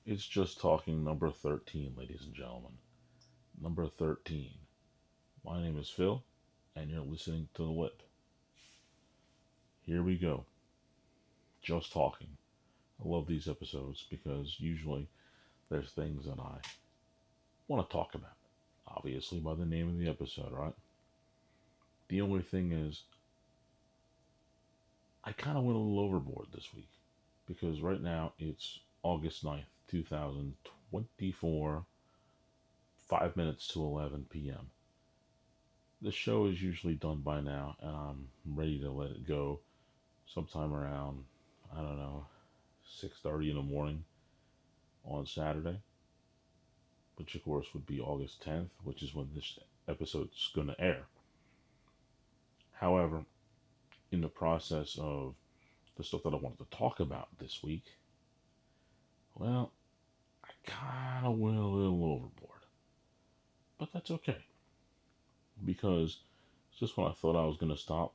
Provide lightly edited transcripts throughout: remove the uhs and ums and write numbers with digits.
It's just talking number 13, ladies and gentlemen. Number 13. My name is Phil, and you're listening to The Lip. Here we go. Just talking. I love these episodes because usually there's things that I want to talk about. Obviously, by the name of the episode, right? The only thing is, I kind of went a little overboard this week because right now it's August 9th, 2024, 5 minutes to 11 p.m. The show is usually done by now, and I'm ready to let it go sometime around, I don't know, 6:30 in the morning on Saturday, which of course would be August 10th, which is when this episode's going to air. However, in the process of the stuff that I wanted to talk about this week, well, I kind of went a little overboard. But that's okay, because just when I thought I was going to stop,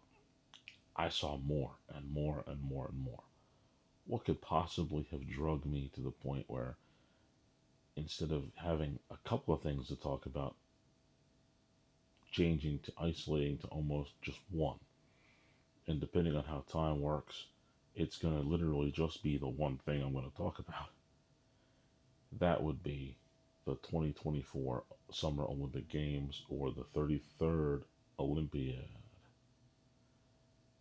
I saw more and more and more and more. What could possibly have drugged me to the point where instead of having a couple of things to talk about, changing to isolating to almost just one? And depending on how time works, it's going to literally just be the one thing I'm going to talk about. That would be the 2024 Summer Olympic Games, or the 33rd Olympiad.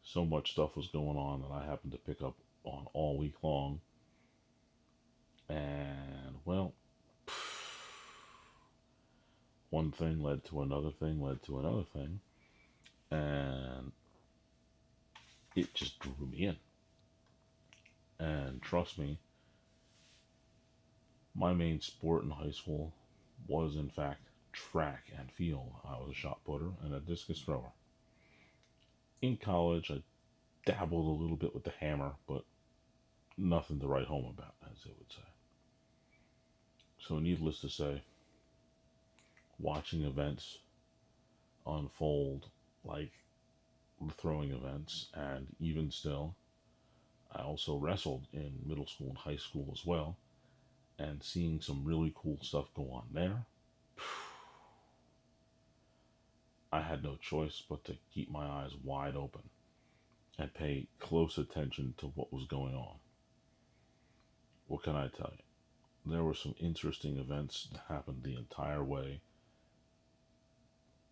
So much stuff was going on that I happened to pick up on all week long. And, well, one thing led to another thing, led to another thing. And it just drew me in. And trust me, my main sport in high school was, in fact, track and field. I was a shot putter and a discus thrower. In college, I dabbled a little bit with the hammer, but nothing to write home about, as they would say. So, needless to say, watching events unfold like the throwing events, and even still, I also wrestled in middle school and high school as well, and seeing some really cool stuff go on there, I had no choice but to keep my eyes wide open and pay close attention to what was going on. What can I tell you? There were some interesting events that happened the entire way,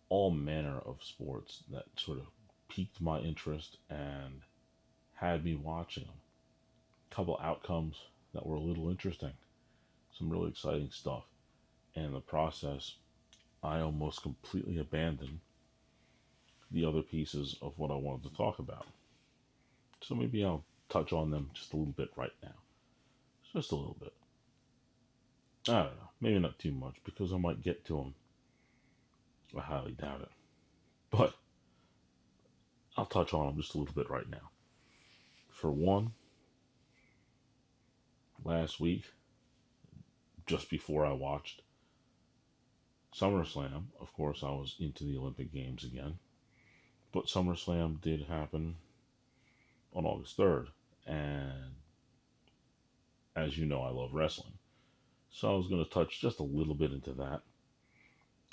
all manner of sports that sort of piqued my interest and had me watching them. A couple outcomes that were a little interesting, some really exciting stuff. And in the process, I almost completely abandoned the other pieces of what I wanted to talk about. So maybe I'll touch on them just a little bit right now. Just a little bit. I don't know. Maybe not too much because I might get to them. I highly doubt it. But I'll touch on them just a little bit right now. For one, last week, just before I watched SummerSlam, of course, I was into the Olympic Games again. But SummerSlam did happen on August 3rd. And as you know, I love wrestling. So I was going to touch just a little bit into that.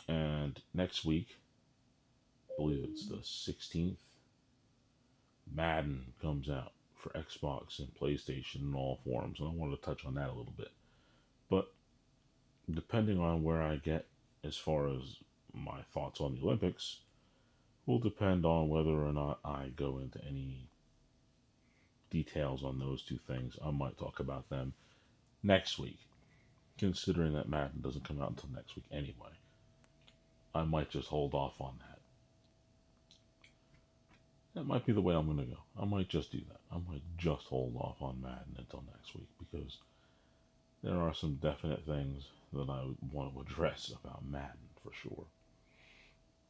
And next week, I believe it's the 16th, Madden comes out for Xbox and PlayStation in all forms. And I wanted to touch on that a little bit. But depending on where I get as far as my thoughts on the Olympics, will depend on whether or not I go into any details on those two things. I might talk about them next week, considering that Madden doesn't come out until next week anyway. I might just hold off on that. That might be the way I'm going to go. I might just do that. I might just hold off on Madden until next week because there are some definite things that I want to address about Madden for sure.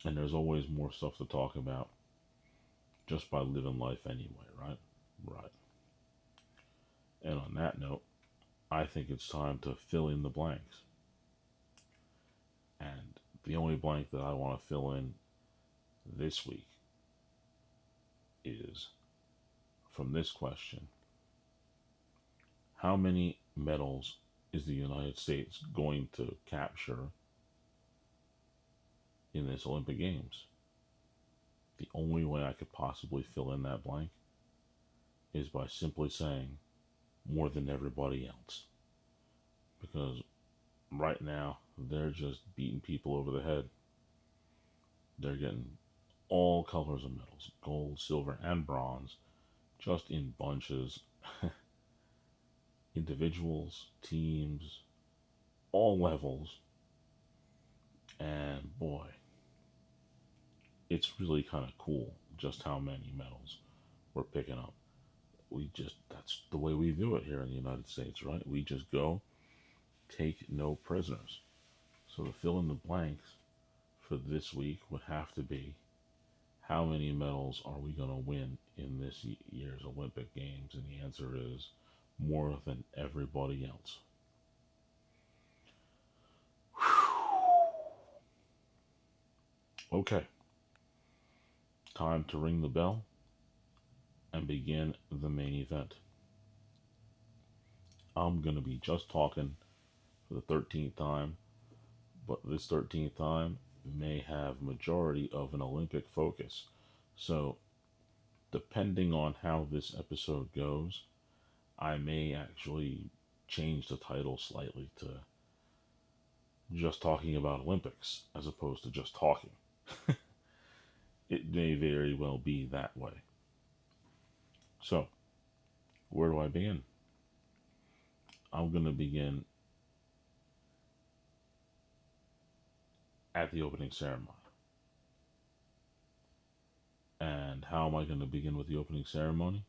And there's always more stuff to talk about just by living life anyway, right? Right. And on that note, I think it's time to fill in the blanks. And the only blank that I want to fill in this week is from this question: how many medals is the United States going to capture in this Olympic Games? The only way I could possibly fill in that blank is by simply saying more than everybody else. Because right now, they're just beating people over the head. They're getting all colors of medals, gold, silver, and bronze, just in bunches. Individuals, teams, all levels. And boy, it's really kind of cool just how many medals we're picking up. That's the way we do it here in the United States, right? We just go, take no prisoners. So to fill in the blanks for this week would have to be, how many medals are we going to win in this year's Olympic Games? And the answer is more than everybody else. Okay, time to ring the bell and begin the main event. I'm going to be just talking for the 13th time, but this 13th time may have majority of an Olympic focus. So, depending on how this episode goes, I may actually change the title slightly to just talking about Olympics as opposed to just talking. It may very well be that way. So, where do I begin? I'm going to begin at the opening ceremony. And how am I going to begin with the opening ceremony?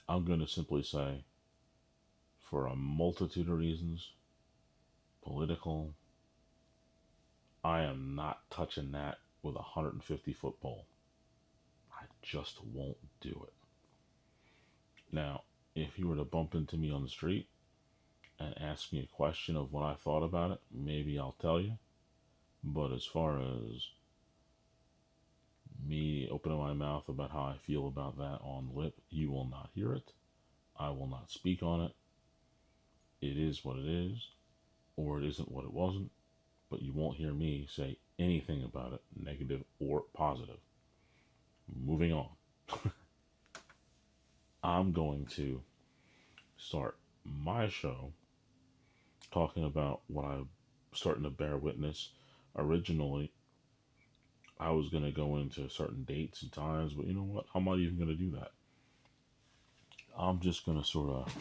I'm going to simply say, for a multitude of reasons, political, I am not touching that with a 150-foot pole. I just won't do it. Now, if you were to bump into me on the street and ask me a question of what I thought about it, maybe I'll tell you. But as far as me opening my mouth about how I feel about that on lip, you will not hear it. I will not speak on it. It is what it is, or it isn't what it wasn't, but you won't hear me say anything about it, negative or positive. Moving on. I'm going to start my show talking about what I'm starting to bear witness. Originally, I was going to go into certain dates and times, but you know what? I'm not even going to do that. I'm just going to sort of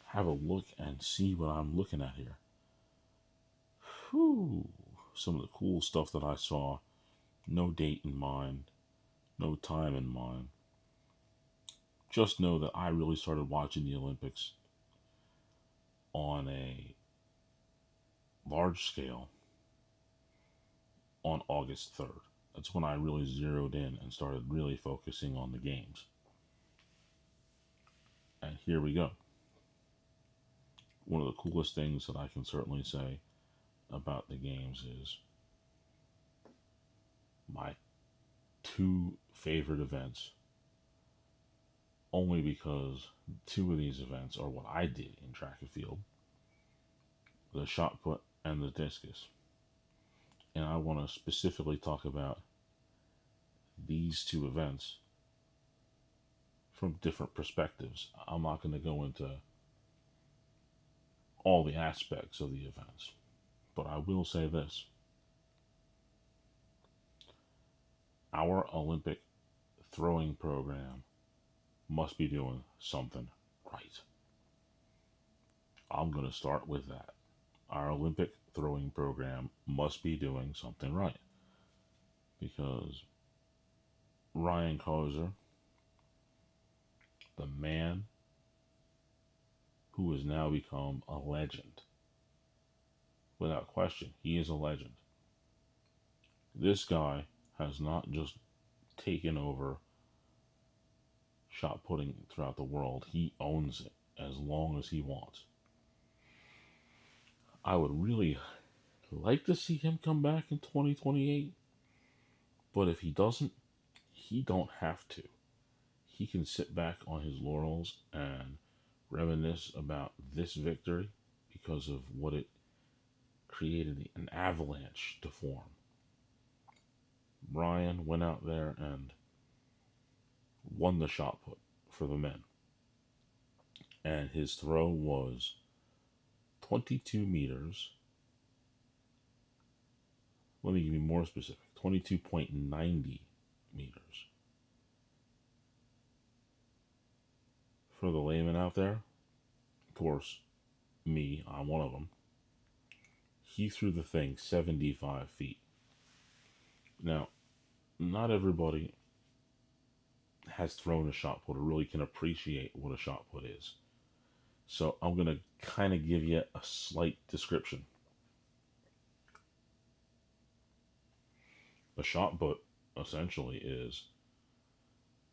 have a look and see what I'm looking at here. Whew. Some of the cool stuff that I saw. No date in mind. No time in mind. Just know that I really started watching the Olympics on a large scale on August 3rd. That's when I really zeroed in and started really focusing on the games. And here we go. One of the coolest things that I can certainly say about the games is my two favorite events, only because two of these events are what I did in track and field: the shot put and the discus. And I want to specifically talk about these two events from different perspectives. I'm not going to go into all the aspects of the events, but I will say this: our Olympic throwing program must be doing something right. I'm going to start with that. Our Olympic throwing program must be doing something right. Because Ryan Kozer, the man who has now become a legend, without question, he is a legend. This guy has not just taken over shot putting throughout the world, he owns it as long as he wants. I would really like to see him come back in 2028, but if he doesn't, he don't have to. He can sit back on his laurels and reminisce about this victory because of what it created an avalanche to form. Ryan went out there and won the shot put for the men. And his throw was 22 meters. Let me give you more specific 22.90 meters. For the layman out there, of course, me, I'm one of them. He threw the thing 75 feet. Now, not everybody has thrown a shot put or really can appreciate what a shot put is. So I'm going to kind of give you a slight description. A shot put essentially is,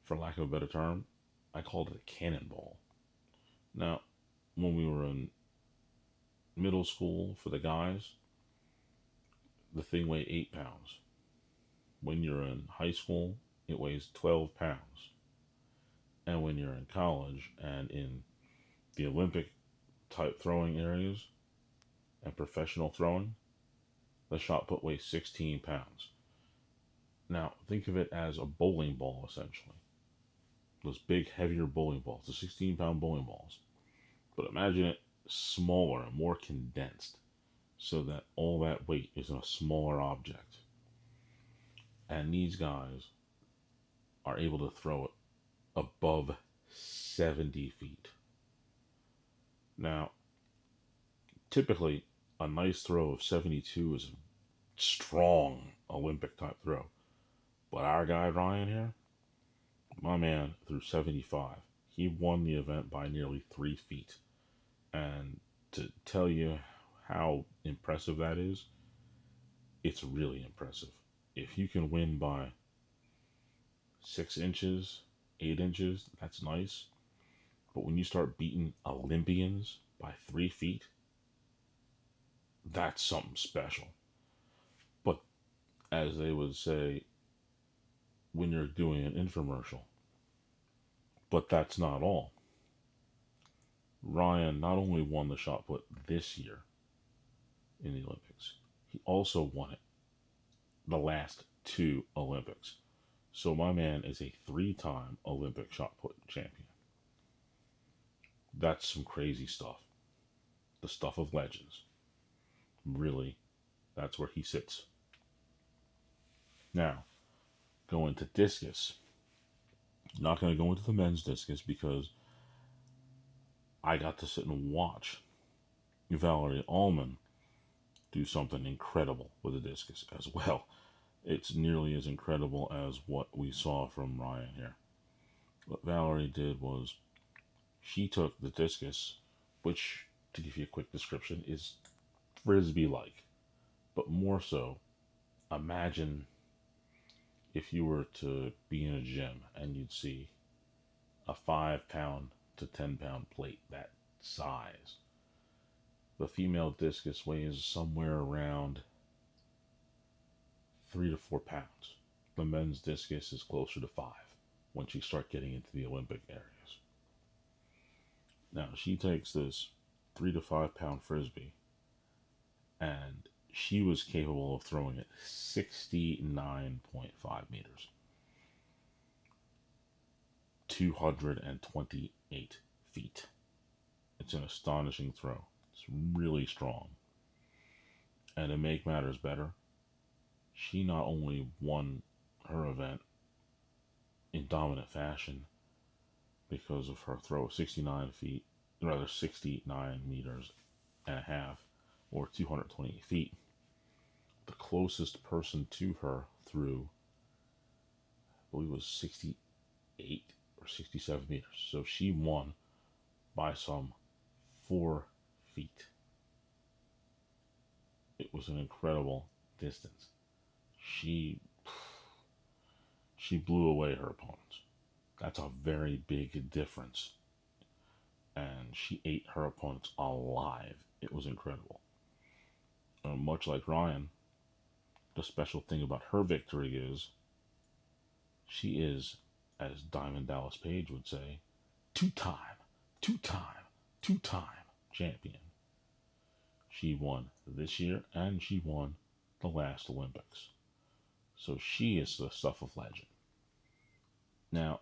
for lack of a better term, I called it a cannonball. Now, when we were in middle school for the guys, the thing weighed 8 pounds. When you're in high school, it weighs 12 pounds. And when you're in college and in the Olympic type throwing areas and professional throwing, the shot put weighs 16 pounds. Now, think of it as a bowling ball, essentially. Those big, heavier bowling balls, the 16-pound bowling balls. But imagine it smaller and more condensed so that all that weight is in a smaller object. And these guys are able to throw it above 70 feet. Now, typically, a nice throw of 72 is a strong Olympic type throw. But our guy Ryan here, my man threw 75. He won the event by nearly 3 feet. And to tell you how impressive that is, it's really impressive. If you can win by 6 inches, 8 inches, that's nice. But when you start beating Olympians by 3 feet, that's something special. But as they would say when you're doing an infomercial, but that's not all. Ryan not only won the shot put this year in the Olympics, he also won it the last 2 Olympics. So my man is a 3-time Olympic shot put champion. That's some crazy stuff. The stuff of legends. Really, that's where he sits. Now, going to discus. Not going to go into the men's discus because I got to sit and watch Valerie Allman do something incredible with the discus as well. It's nearly as incredible as what we saw from Ryan here. What Valerie did was she took the discus, which, to give you a quick description, is frisbee-like. But more so, imagine if you were to be in a gym and you'd see a 5-pound to 10-pound plate that size. The female discus weighs somewhere around 3 to 4 pounds. The men's discus is closer to 5 once you start getting into the Olympic areas. Now, she takes this 3 to 5 pound frisbee and she was capable of throwing it 69.5 meters. 228 feet. It's an astonishing throw. It's really strong. And to make matters better, she not only won her event in dominant fashion because of her throw of 69 meters and a half, or 228 feet. The closest person to her threw, I believe it was 68 or 67 meters. So she won by some 4 feet. It was an incredible distance. She blew away her opponents. That's a very big difference. And she ate her opponents alive. It was incredible. Much like Ryan, the special thing about her victory is she is, as Diamond Dallas Page would say, two-time two-time champion. She won this year and she won the last Olympics. So she is the stuff of legend. Now,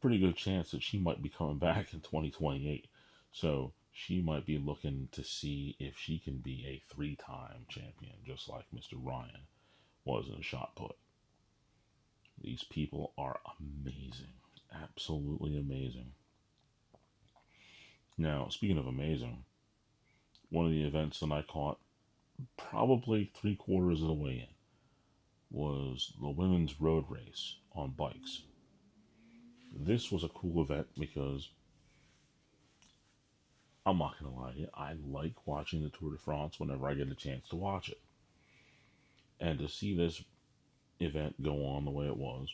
pretty good chance that she might be coming back in 2028. So she might be looking to see if she can be a three-time champion, just like Mr. Ryan was in shot put. These people are amazing. Absolutely amazing. Now, speaking of amazing, one of the events that I caught probably three-quarters of the way in was the women's road race on bikes. This was a cool event because I'm not going to lie to you, I like watching the Tour de France whenever I get a chance to watch it. And to see this event go on the way it was,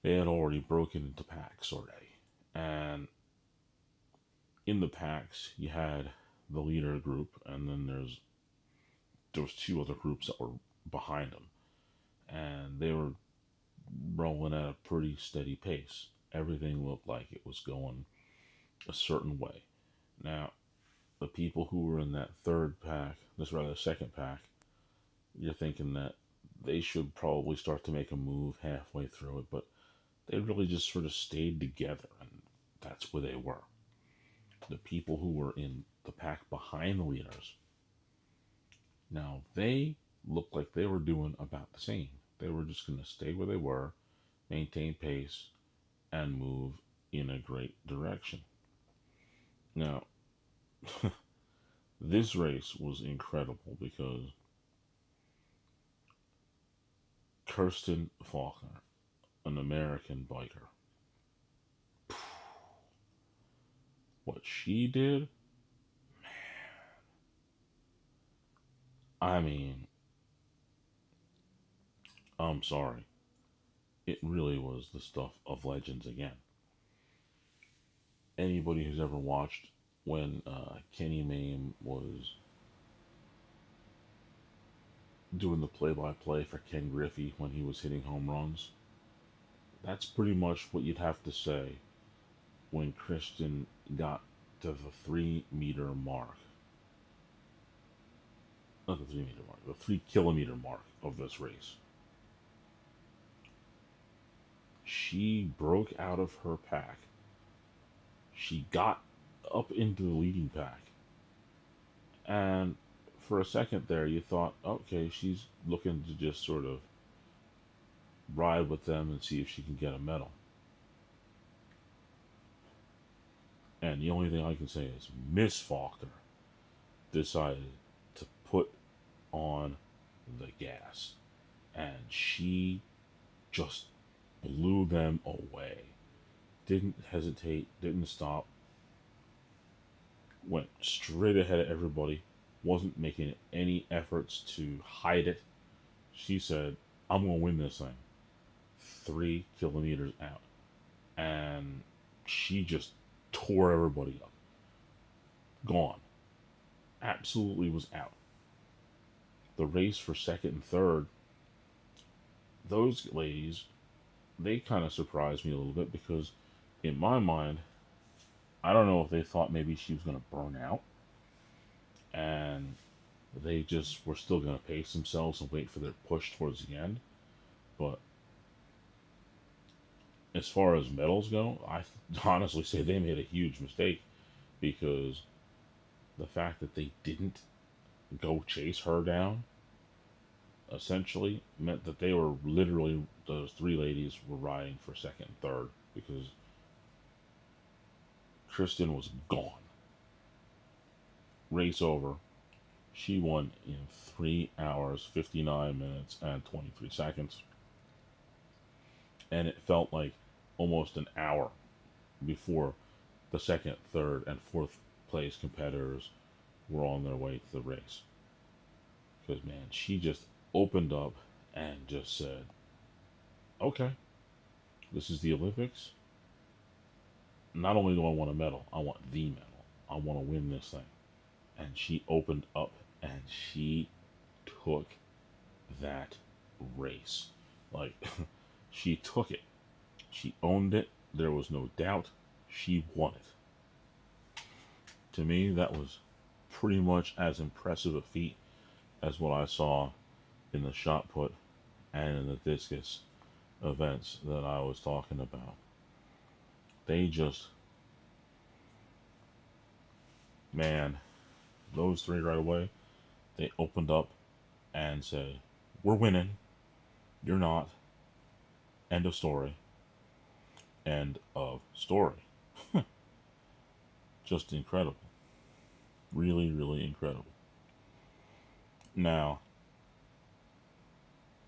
they had already broken into packs already. And in the packs, you had the leader group, and then there was two other groups that were behind them. And they were rolling at a pretty steady pace. Everything looked like it was going a certain way. Now, the people who were in that second pack, you're thinking that they should probably start to make a move halfway through it, but they really just sort of stayed together, and that's where they were. The people who were in the pack behind the leaders, now they looked like they were doing about the same. They were just going to stay where they were, maintain pace, and move in a great direction. Now, this race was incredible because Kirsten Faulkner, an American biker, what she did, I mean, I'm sorry. It really was the stuff of legends again. Anybody who's ever watched when Kenny Mayne was doing the play-by-play for Ken Griffey when he was hitting home runs, that's pretty much what you'd have to say when Christian got to the 3 meter mark. Not the 3 meter mark, the 3 kilometer mark of this race. She broke out of her pack. She got up into the leading pack. And for a second there, you thought, okay, she's looking to just sort of ride with them and see if she can get a medal. And the only thing I can say is Miss Faulkner decided to put on the gas. And she just blew them away. Didn't hesitate, didn't stop. Went straight ahead of everybody. Wasn't making any efforts to hide it. She said, I'm going to win this thing. 3 kilometers out. And she just tore everybody up. Gone. Absolutely was out. The race for second and third, those ladies, they kind of surprised me a little bit because in my mind, I don't know if they thought maybe she was going to burn out and they just were still going to pace themselves and wait for their push towards the end. But as far as medals go, I honestly say they made a huge mistake because the fact that they didn't go chase her down essentially meant that they were literally, those three ladies were riding for second and third because Kristen was gone. Race over. She won in 3 hours, 59 minutes, and 23 seconds. And it felt like almost an hour before the second, third, and fourth place competitors were on their way to the race. Because, man, she just opened up and just said, okay, this is the Olympics. Not only do I want a medal, I want the medal. I want to win this thing. And she opened up and she took that race. Like, she took it. She owned it. There was no doubt. She won it. To me, that was pretty much as impressive a feat as what I saw in the shot put and in the discus events that I was talking about. They just, man, those three right away, they opened up and said, "We're winning. You're not. End of story. End of story." Just incredible. Really, really incredible. Now,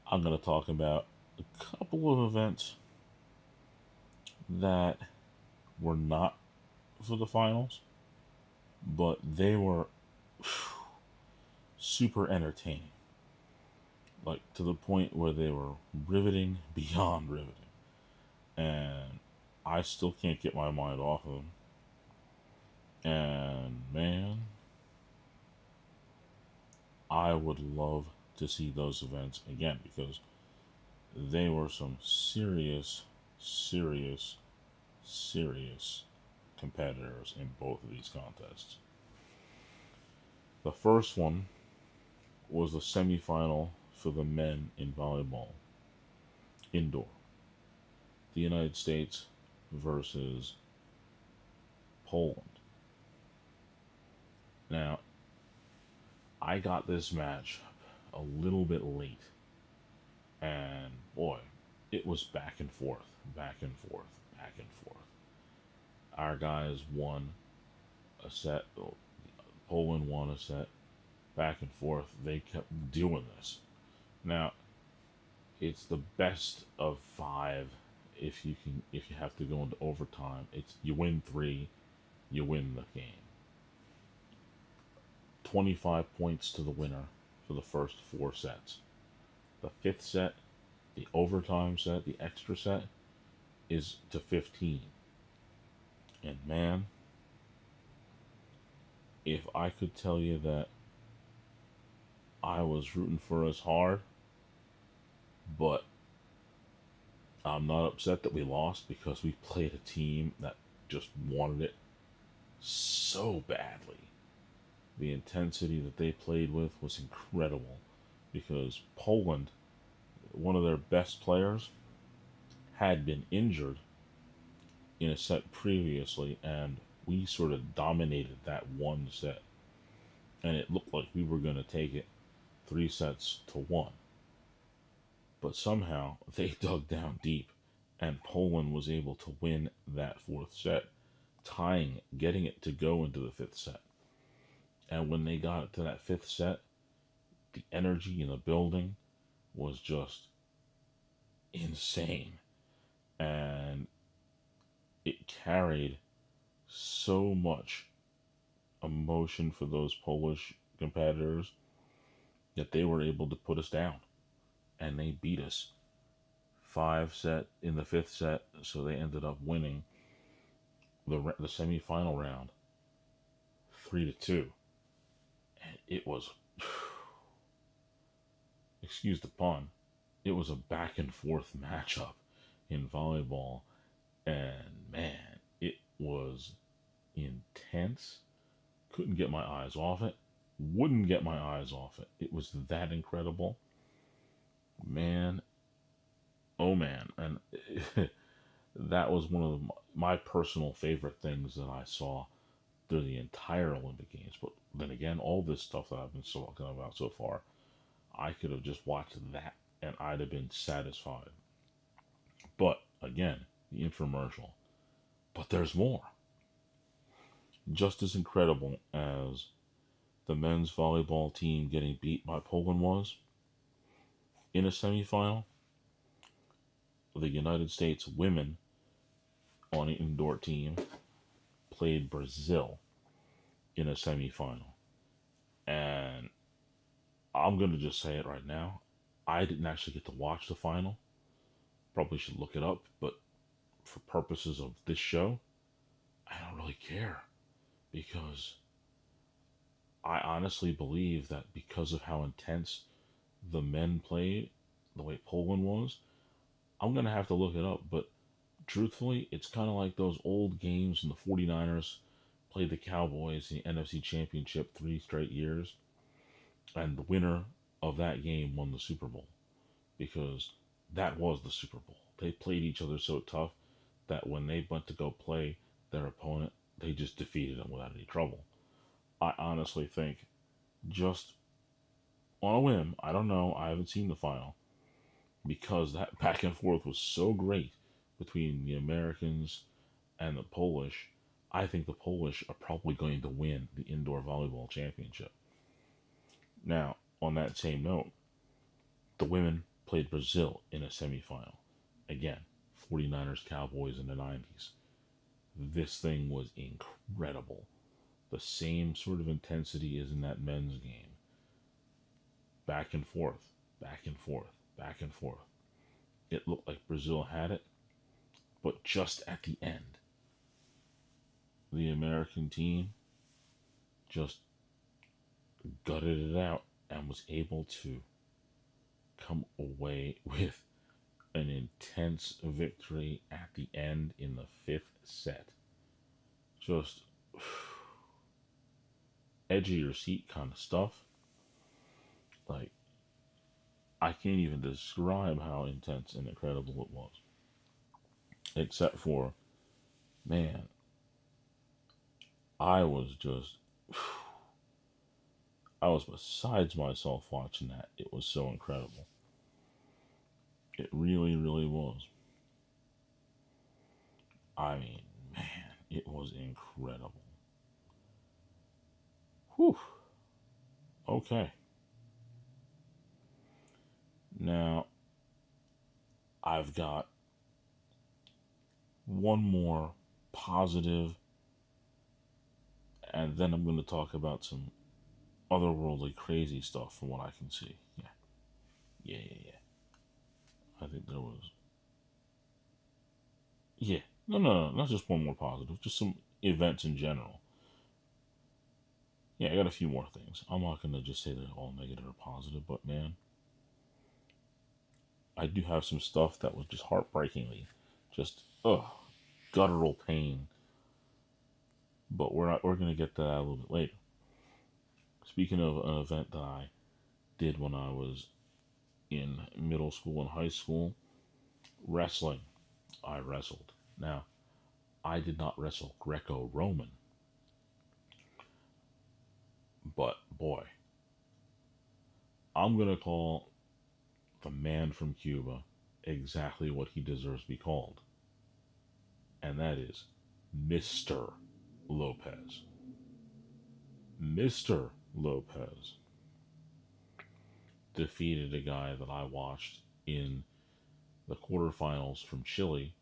I'm going to talk about a couple of events that were not for the finals, but they were super entertaining. Like to the point where they were riveting beyond riveting. And I still can't get my mind off of them. And man, I would love to see those events again because they were some serious, serious, serious competitors in both of these contests. The first one was the semifinal for the men in volleyball, indoor. The United States versus Poland. Now, I got this match a little bit late, and boy, it was back and forth, back and forth, back and forth. Our guys won a set, Poland won a set, back and forth. They kept doing this. Now, it's the best of five. If you have to go into overtime, it's you win three, you win the game. 25 points to the winner for the first four sets. The fifth set, the overtime set, the extra set, is to 15. And man, if I could tell you that I was rooting for us hard, but I'm not upset that we lost because we played a team that just wanted it so badly. The intensity that they played with was incredible because Poland, one of their best players, had been injured in a set previously, and we sort of dominated that one set. And it looked like we were going to take it 3-1. But somehow they dug down deep, and Poland was able to win that fourth set, tying, getting it to go into the fifth set. And when they got it to that fifth set, the energy in the building was just insane. And it carried so much emotion for those Polish competitors that they were able to put us down. And they beat us 5 set in the fifth set, so they ended up winning the semifinal round 3-2. And it was, excuse the pun, it was a back and forth matchup in volleyball, and man, it was intense. Couldn't get my eyes off it. Wouldn't get my eyes off it. It was that incredible. Man, oh man. And that was one of my personal favorite things that I saw through the entire Olympic Games. But then again, all this stuff that I've been talking about so far, I could have just watched that and I'd have been satisfied. But again, the infomercial. But there's more. Just as incredible as the men's volleyball team getting beat by Poland was in a semifinal, the United States women on an indoor team played Brazil in a semifinal. And I'm going to just say it right now. I didn't actually get to watch the final. Probably should look it up, but for purposes of this show, I don't really care because I honestly believe that because of how intense the men played, the way Poland was, I'm going to have to look it up. But truthfully, it's kind of like those old games in the 49ers played the Cowboys in the NFC Championship 3 straight years, and the winner of that game won the Super Bowl because that was the Super Bowl. They played each other so tough that when they went to go play their opponent, they just defeated them without any trouble. I honestly think, just on a whim, I don't know, I haven't seen the final, because that back and forth was so great between the Americans and the Polish. I think the Polish are probably going to win the indoor volleyball championship. Now, on that same note, the women played Brazil in a semifinal. Again, 49ers Cowboys in the 90s. This thing was incredible. The same sort of intensity as in that men's game. Back and forth, back and forth, back and forth. It looked like Brazil had it, but just at the end, the American team just gutted it out and was able to come away with an intense victory at the end in the fifth set. Just edge of your seat kind of stuff. Like, I can't even describe how intense and incredible it was. Except for, man, I was just, I was besides myself watching that. It was so incredible. It really, really was. I mean, man, it was incredible. Whew. Okay. Now, I've got one more positive, and then I'm going to talk about some otherworldly crazy stuff from what I can see. Yeah. Yeah, yeah, yeah. I think there was. Yeah. No, no, no. Not just one more positive. Just some events in general. Yeah, I got a few more things. I'm not going to just say they're all negative or positive, but man, I do have some stuff that was just heartbreakingly just, guttural pain. But we're not. We're going to get to that a little bit later. Speaking of an event that I did when I was in middle school and high school, wrestling. I wrestled. Now, I did not wrestle Greco Roman, but boy, I'm going to call the man from Cuba exactly what he deserves to be called, and that is Mr. Lopez. Mr. Lopez defeated a guy that I watched in the quarterfinals from Chile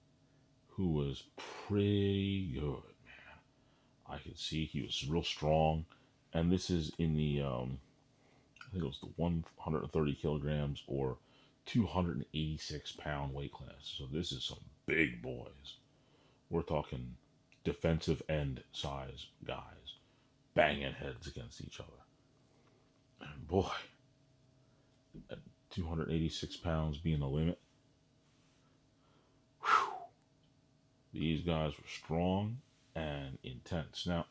who was pretty good. I could see he was real strong, and this is in the I think it was the 130 kilograms or 286-pound weight class. So this is some big boys. We're talking defensive end size guys banging heads against each other. And boy, at 286 pounds being the limit, whew, these guys were strong and intense. Now,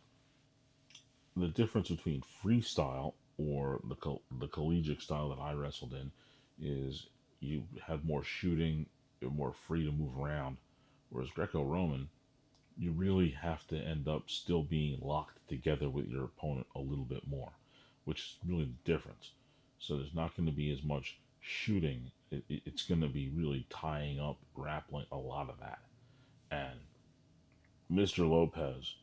the difference between freestyle or the collegiate style that I wrestled in is you have more shooting, you're more free to move around. Whereas Greco-Roman, you really have to end up still being locked together with your opponent a little bit more, which is really the difference. So there's not going to be as much shooting. It's going to be really tying up, grappling, a lot of that. And Mr. Lopez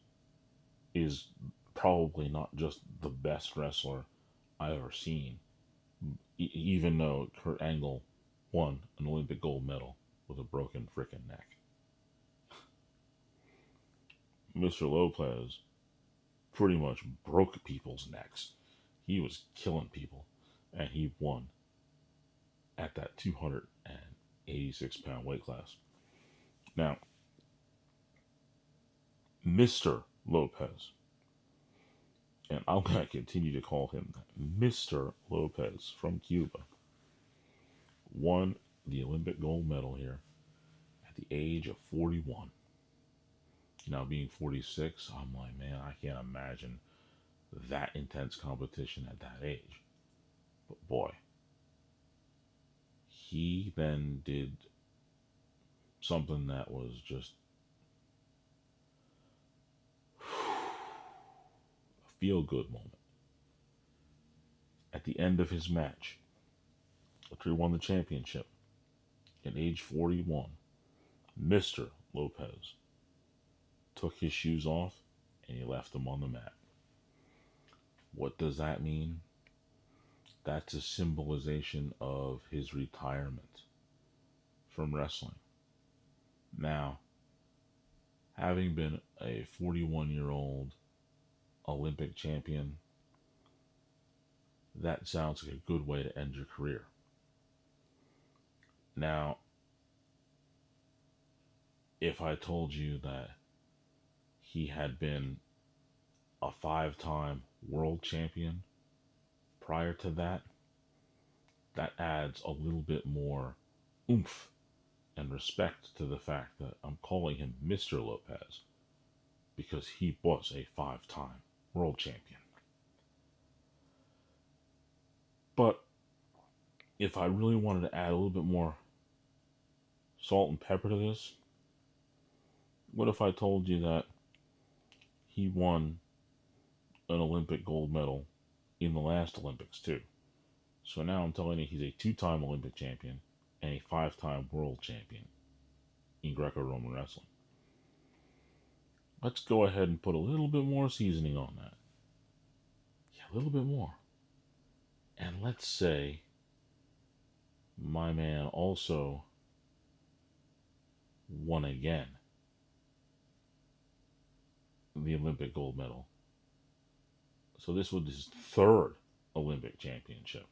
is probably not just the best wrestler I've ever seen, even though Kurt Angle won an Olympic gold medal with a broken frickin' neck. Mr. Lopez pretty much broke people's necks. He was killing people, and he won at that 286-pound weight class. Now, Mr. Lopez, and I'm going to continue to call him that, Mr. Lopez from Cuba, won the Olympic gold medal here at the age of 41. Now, being 46, I'm like, man, I can't imagine that intense competition at that age. But boy, he then did something that was just a feel good moment. At the end of his match, after he won the championship at age 41, Mr. Lopez took his shoes off and he left them on the mat. What does that mean? That's a symbolization of his retirement from wrestling. Now, having been a 41-year-old Olympic champion, that sounds like a good way to end your career. Now, if I told you that he had been a 5-time world champion prior to that, that adds a little bit more oomph and respect to the fact that I'm calling him Mr. Lopez because he was a 5-time world champion. But if I really wanted to add a little bit more salt and pepper to this, what if I told you that he won an Olympic gold medal in the last Olympics too? So now I'm telling you he's a 2-time Olympic champion and a 5-time world champion in Greco-Roman wrestling. Let's go ahead and put a little bit more seasoning on that. Yeah, a little bit more. And let's say my man also won again the Olympic gold medal. So this was his 3rd Olympic championship.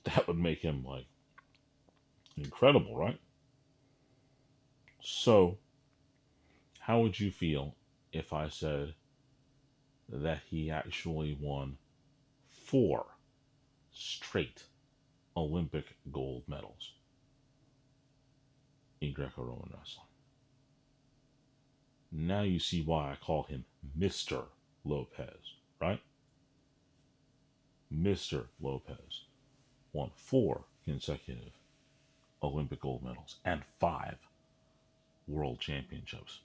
That would make him like incredible, right? So, how would you feel if I said that he actually won 4 straight Olympic gold medals in Greco-Roman wrestling? Now you see why I call him Mr. Lopez, right? Mr. Lopez won 4 consecutive Olympic gold medals and 5 world championships.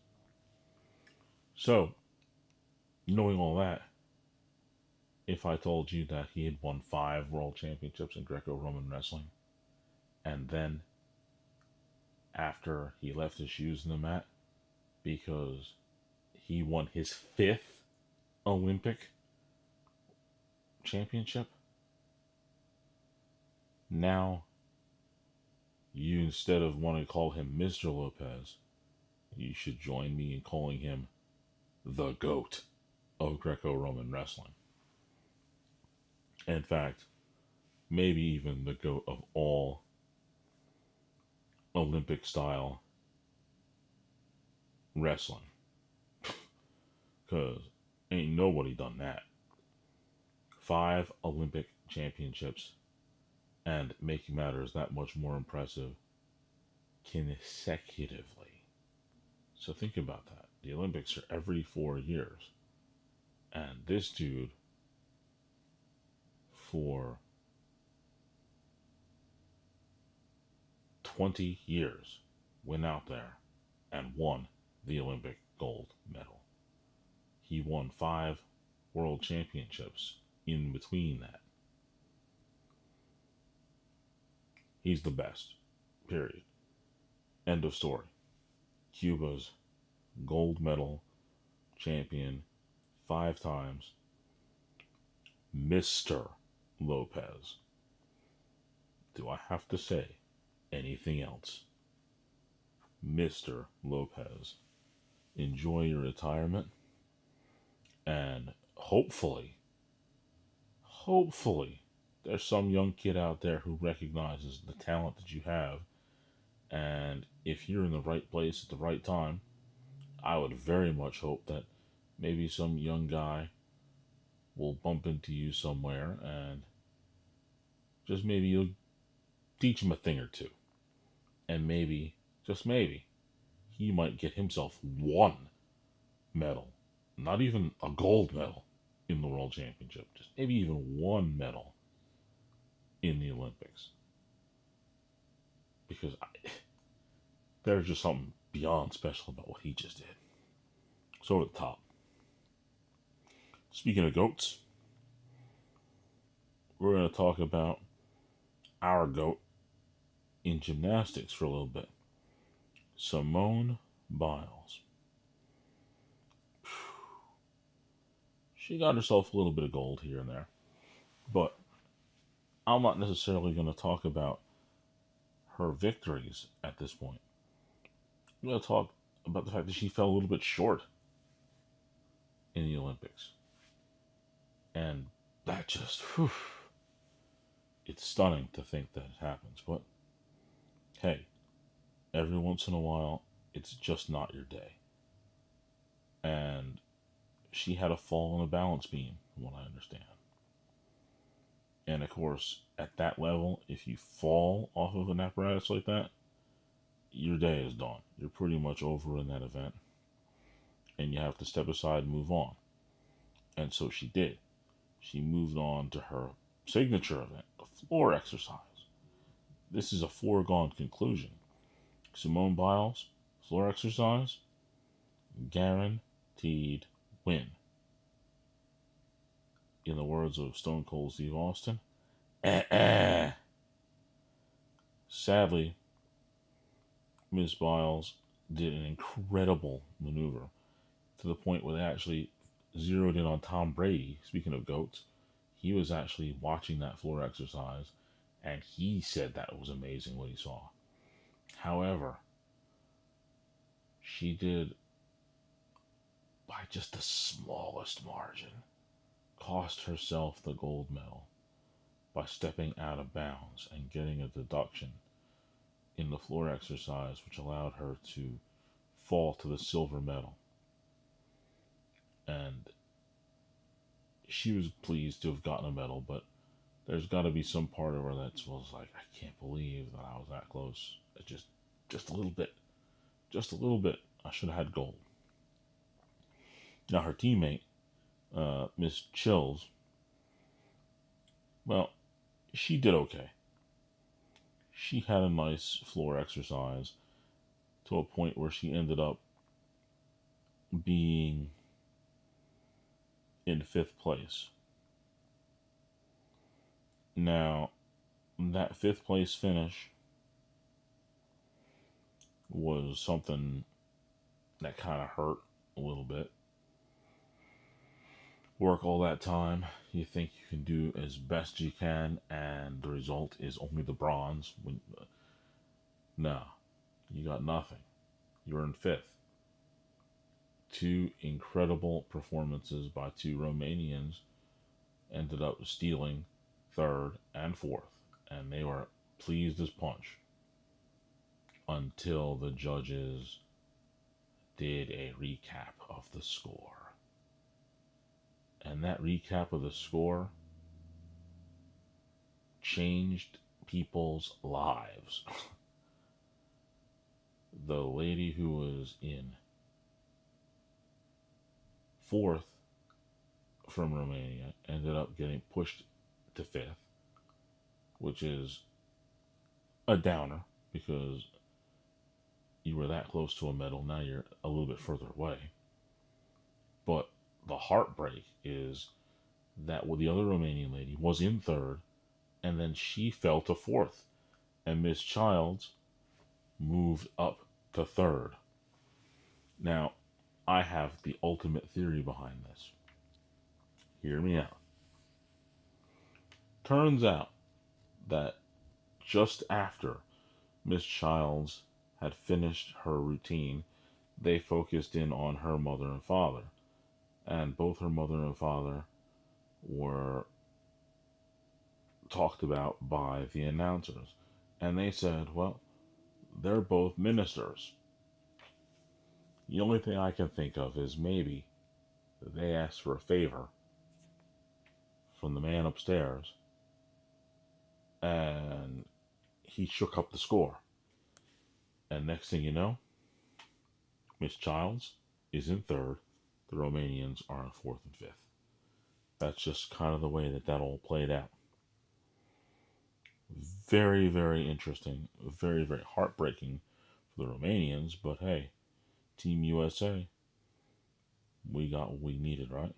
So, knowing all that, if I told you that he had won 5 world championships in Greco-Roman wrestling, and then after he left his shoes in the mat because he won his 5th Olympic championship, now you, instead of wanting to call him Mr. Lopez, you should join me in calling him the GOAT of Greco-Roman wrestling. In fact, maybe even the GOAT of all Olympic style wrestling. Because ain't nobody done that. 5 Olympic championships, and making matters that much more impressive, consecutively. So think about that. The Olympics are every 4 years. And this dude, for 20 years, went out there and won the Olympic gold medal. He won 5 world championships in between that. He's the best. Period. End of story. Cuba's gold medal champion 5 times, Mr. Lopez. Do I have to say anything else? Mr. Lopez. Enjoy your retirement, and hopefully, there's some young kid out there who recognizes the talent that you have, and if you're in the right place at the right time, I would very much hope that maybe some young guy will bump into you somewhere and just maybe you'll teach him a thing or two. And maybe, just maybe, he might get himself one medal, not even a gold medal in the World Championship, just maybe even one medal in the Olympics. Because there's just something beyond special about what he just did. So at the top. Speaking of goats, we're going to talk about our goat in gymnastics for a little bit. Simone Biles. She got herself a little bit of gold here and there. But I'm not necessarily going to talk about her victories at this point. I'm going to talk about the fact that she fell a little bit short in the Olympics. And that just, it's stunning to think that it happens. But hey, every once in a while, it's just not your day. And she had a fall on a balance beam, from what I understand. And of course, at that level, if you fall off of an apparatus like that, your day is done. You're pretty much over in that event. And you have to step aside and move on. And so she did. She moved on to her signature event, the floor exercise. This is a foregone conclusion. Simone Biles, floor exercise, guaranteed win. In the words of Stone Cold Steve Austin, Sadly, Miss Biles did an incredible maneuver to the point where they actually zeroed in on Tom Brady. Speaking of goats, he was actually watching that floor exercise and he said that was amazing what he saw. However, she did, by just the smallest margin, cost herself the gold medal by stepping out of bounds and getting a deduction in the floor exercise, which allowed her to fall to the silver medal. And she was pleased to have gotten a medal, but there's got to be some part of her that was like, I can't believe that I was that close. Just a little bit. Just a little bit. I should have had gold. Now, her teammate, Miss Chills, well, she did okay. She had a nice floor exercise to a point where she ended up being in 5th place. Now, that 5th place finish was something that kind of hurt a little bit. Work all that time, you think you can do as best you can, and the result is only the bronze. No, you got nothing. You're in 5th. 2 incredible performances by 2 Romanians ended up stealing 3rd and 4th, and they were pleased as punch until the judges did a recap of the score. And that recap of the score changed people's lives. The lady who was in 4th from Romania ended up getting pushed to 5th, which is a downer because you were that close to a medal. Now you're a little bit further away. But the heartbreak is that the other Romanian lady was in 3rd, and then she fell to 4th, and Miss Childs moved up to 3rd. Now, I have the ultimate theory behind this. Hear me out. Turns out that just after Miss Childs had finished her routine, they focused in on her mother and father. And both her mother and father were talked about by the announcers. And they said, well, they're both ministers. The only thing I can think of is maybe they asked for a favor from the man upstairs and he shook up the score. And next thing you know, Miss Childs is in third. The Romanians are in fourth and fifth. That's just kind of the way that all played out. Very, very interesting. Very, very heartbreaking for the Romanians, but hey, Team USA, we got what we needed, right?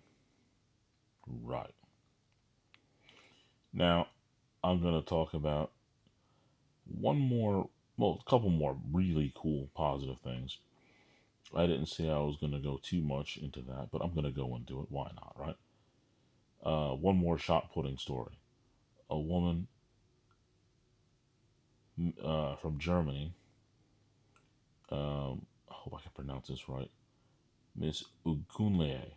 Right. Now, I'm going to talk about a couple more really cool positive things. I didn't say I was going to go too much into that, but I'm going to go into it. Why not, right? One more shot putting story. A woman from Germany, I hope I can pronounce this right, Miss Ugunleye,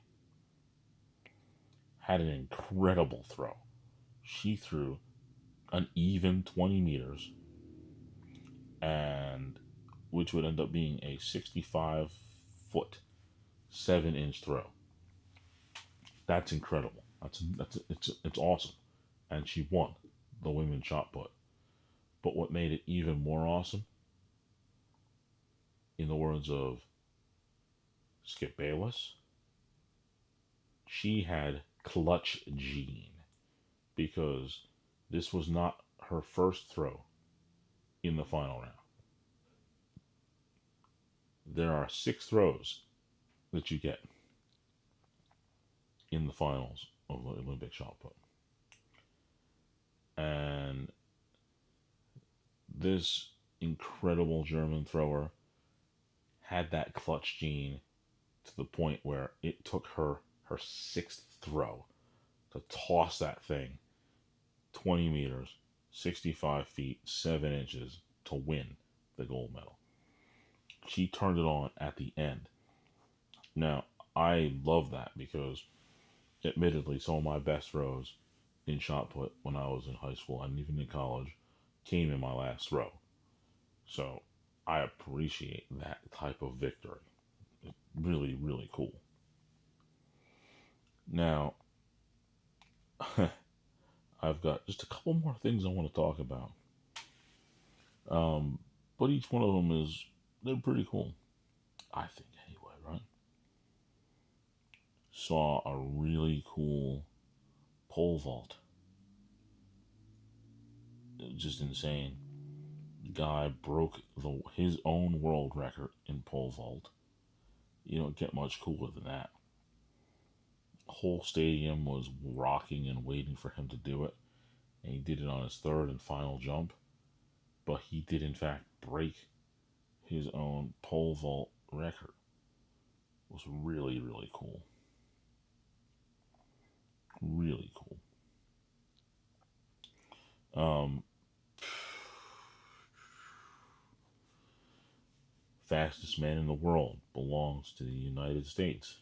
had an incredible throw. She threw an even 20 meters, and which would end up being a 65-foot, 7-inch throw. That's incredible. It's awesome, and she won the women's shot put. But what made it even more awesome, in the words of Skip Bayless, she had clutch gene because this was not her first throw in the final round. There are 6 throws that you get in the finals of the Olympic shot put. And this incredible German thrower had that clutch gene to the point where it took her 6th throw to toss that thing 20 meters, 65 feet, 7 inches to win the gold medal. She turned it on at the end. Now, I love that because, admittedly, some of my best throws in shot put when I was in high school and even in college came in my last throw. So I appreciate that type of victory. It's really, really cool. Now, I've got just a couple more things I want to talk about. But each one of them they're pretty cool. I think, anyway, right? Saw a really cool pole vault. It was just insane. The guy broke his own world record in pole vault. You don't get much cooler than that. The whole stadium was rocking and waiting for him to do it. And he did it on his third and final jump. But he did, in fact, break his own pole vault record. It was really, really cool. Really cool. Fastest man in the world belongs to the United States.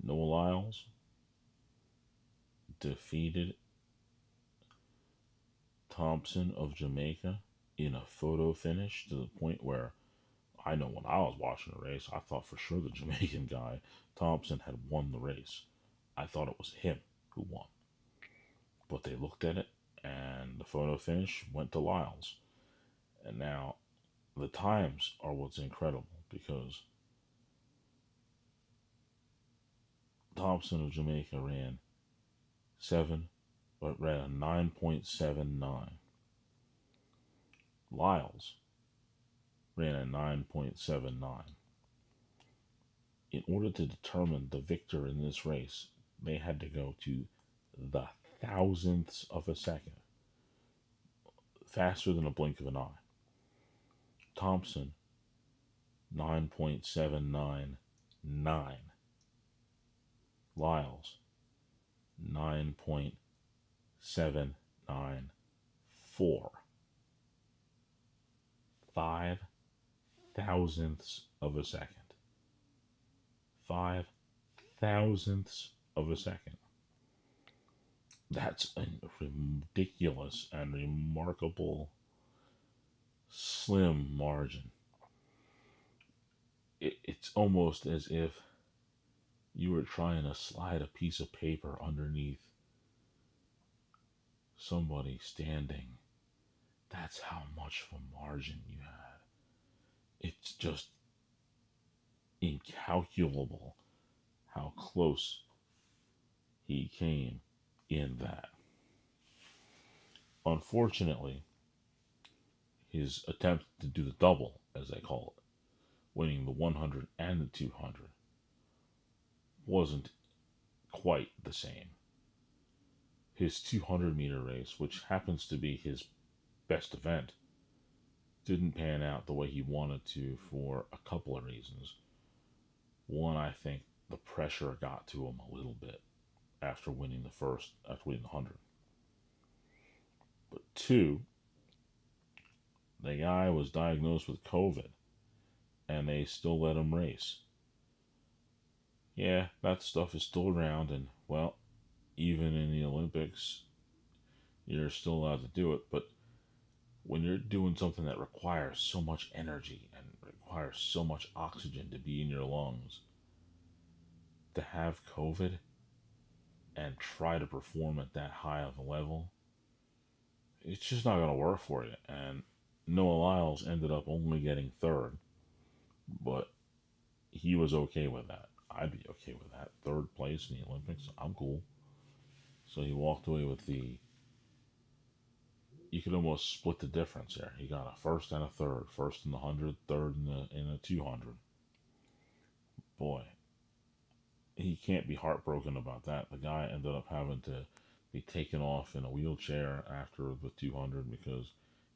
Noah Lyles defeated Thompson of Jamaica in a photo finish to the point where I know when I was watching the race, I thought for sure the Jamaican guy, Thompson, had won the race. I thought it was him who won. But they looked at it, and the photo finish went to Lyles. And now, the times are what's incredible because Thompson of Jamaica ran a 9.79. Lyles ran a 9.79. In order to determine the victor in this race, they had to go to the thousandths of a second, faster than a blink of an eye. Thompson, 9.799. Lyles, 9.794. 5 thousandths of a second. 5 thousandths of a second. That's a ridiculous and remarkable slim margin. It's almost as if you were trying to slide a piece of paper underneath somebody standing. That's how much of a margin you had. It's just incalculable how close he came in that. Unfortunately, his attempt to do the double, as they call it, winning the 100 and the 200, wasn't quite the same. His 200-meter race, which happens to be his best event, didn't pan out the way he wanted to for a couple of reasons. One, I think the pressure got to him a little bit after winning the 100. But two, the guy was diagnosed with COVID and they still let him race. Yeah, that stuff is still around, and well, even in the Olympics, you're still allowed to do it. But when you're doing something that requires so much energy and requires so much oxygen to be in your lungs, to have COVID and try to perform at that high of a level, it's just not going to work for you. And Noah Lyles ended up only getting third, but he was okay with that. I'd be okay with that. Third place in the Olympics, I'm cool. So he walked away with the. You could almost split the difference there. He got a first and a third. First in the 100, third in the 200. Boy, he can't be heartbroken about that. The guy ended up having to be taken off in a wheelchair after the 200 because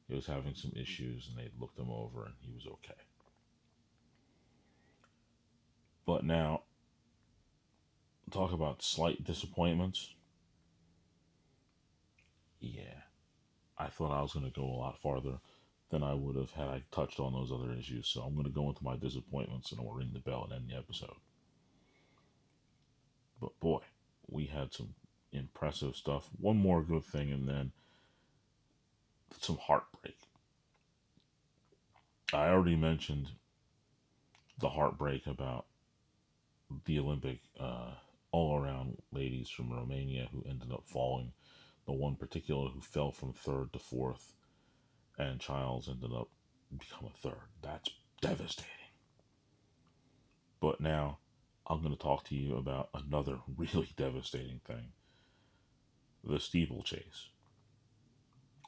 he was having some issues and they looked him over and he was okay. But now, talk about slight disappointments. Yeah, I thought I was going to go a lot farther than I would have had I touched on those other issues. So I'm going to go into my disappointments and we'll ring the bell and end the episode. But boy, we had some impressive stuff. One more good thing and then some heartbreak. I already mentioned the heartbreak about the Olympic all-around ladies from Romania who ended up falling. The one particular who fell from third to fourth, and Childs ended up becoming third. That's devastating. But now I'm going to talk to you about another really devastating thing. The steeplechase.